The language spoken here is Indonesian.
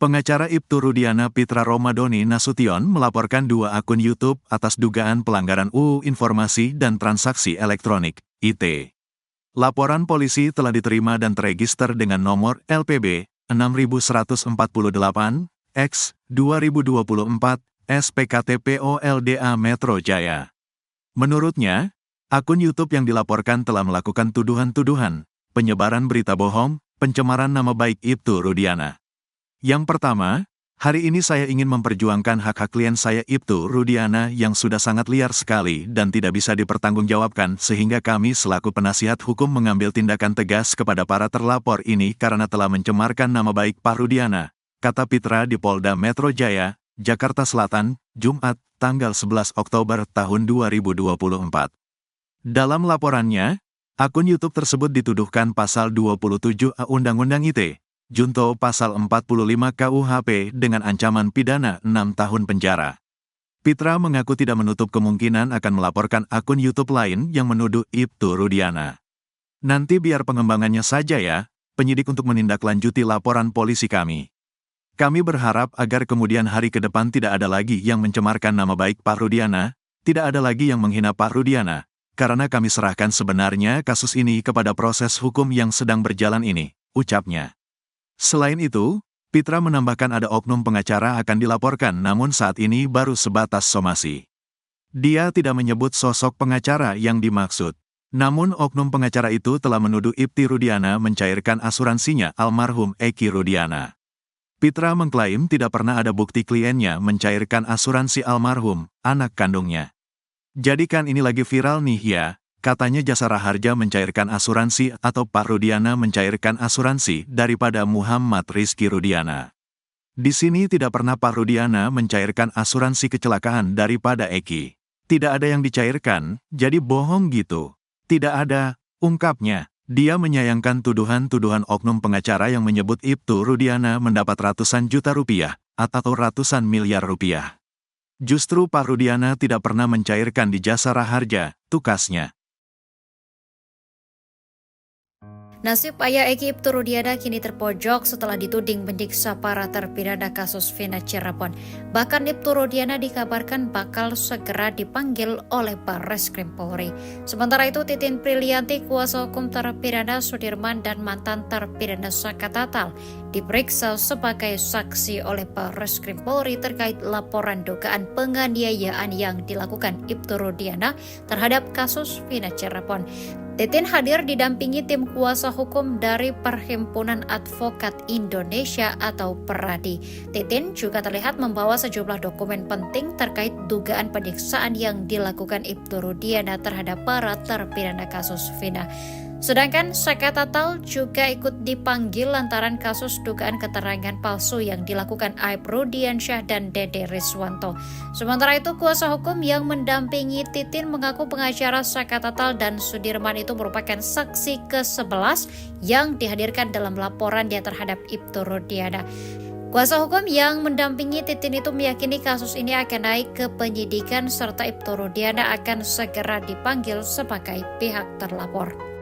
Pengacara Ibtu Rudiana Pitra Romadoni Nasution melaporkan 2 akun YouTube atas dugaan pelanggaran UU Informasi dan Transaksi Elektronik, (ITE). Laporan polisi telah diterima dan terregister dengan nomor LPB 6148 X 2024 SPKTPOLDA Metro Jaya. Menurutnya, akun YouTube yang dilaporkan telah melakukan tuduhan-tuduhan, penyebaran berita bohong, pencemaran nama baik Ibtu Rudiana. Yang pertama, hari ini saya ingin memperjuangkan hak-hak klien saya Ibtu Rudiana yang sudah sangat liar sekali dan tidak bisa dipertanggungjawabkan sehingga kami selaku penasihat hukum mengambil tindakan tegas kepada para terlapor ini karena telah mencemarkan nama baik Pak Rudiana, kata Pitra di Polda Metro Jaya, Jakarta Selatan, Jumat, tanggal 11 Oktober tahun 2024. Dalam laporannya, akun YouTube tersebut dituduhkan pasal 27A Undang-Undang ITE, Junto pasal 45 KUHP dengan ancaman pidana 6 tahun penjara. Pitra mengaku tidak menutup kemungkinan akan melaporkan akun YouTube lain yang menuduh Ibtu Rudiana. Nanti biar pengembangannya saja ya, penyidik untuk menindaklanjuti laporan polisi kami. Kami berharap agar kemudian hari ke depan tidak ada lagi yang mencemarkan nama baik Pak Rudiana, tidak ada lagi yang menghina Pak Rudiana, karena kami serahkan sebenarnya kasus ini kepada proses hukum yang sedang berjalan ini, ucapnya. Selain itu, Pitra menambahkan ada oknum pengacara akan dilaporkan namun saat ini baru sebatas somasi. Dia tidak menyebut sosok pengacara yang dimaksud. Namun oknum pengacara itu telah menuduh Ibtu Rudiana mencairkan asuransinya almarhum Eki Rudiana. Pitra mengklaim tidak pernah ada bukti kliennya mencairkan asuransi almarhum, anak kandungnya. Jadikan ini lagi viral nih ya. Katanya Jasara Harja mencairkan asuransi atau Pak Rudiana mencairkan asuransi daripada Muhammad Rizky Rudiana. Di sini tidak pernah Pak Rudiana mencairkan asuransi kecelakaan daripada Eki. Tidak ada yang dicairkan, jadi bohong gitu. Tidak ada, ungkapnya. Dia menyayangkan tuduhan-tuduhan oknum pengacara yang menyebut Ibtu Rudiana mendapat ratusan juta rupiah atau ratusan miliar rupiah. Justru Pak Rudiana tidak pernah mencairkan di Jasara Harja, tukasnya. Nasib ayah Eki Ibtu Rudiana kini terpojok setelah dituding menyiksa para terpidana kasus Vina Cirebon. Bahkan Ibtu Rudiana dikabarkan bakal segera dipanggil oleh Barreskrim Polri. Sementara itu Titin Prilianti, kuasa hukum terpidana Sudirman dan mantan terpidana Saka Tatal, diperiksa sebagai saksi oleh Barreskrim Polri terkait laporan dugaan penganiayaan yang dilakukan Ibtu Rudiana terhadap kasus Vina Cirebon. Titin hadir didampingi tim kuasa hukum dari Perhimpunan Advokat Indonesia atau PERADI. Titin juga terlihat membawa sejumlah dokumen penting terkait dugaan penyiksaan yang dilakukan Ibtu Rudiana terhadap para terpidana kasus Vina. Sedangkan Saka Tatal juga ikut dipanggil lantaran kasus dugaan keterangan palsu yang dilakukan Aib Rudiansyah dan Dede Riswanto. Sementara itu, kuasa hukum yang mendampingi Titin mengaku pengacara Saka Tatal dan Sudirman itu merupakan saksi ke-11 yang dihadirkan dalam laporan dia terhadap Ibtu Rudiana. Kuasa hukum yang mendampingi Titin itu meyakini kasus ini akan naik ke penyidikan serta Ibtu Rudiana akan segera dipanggil sebagai pihak terlapor.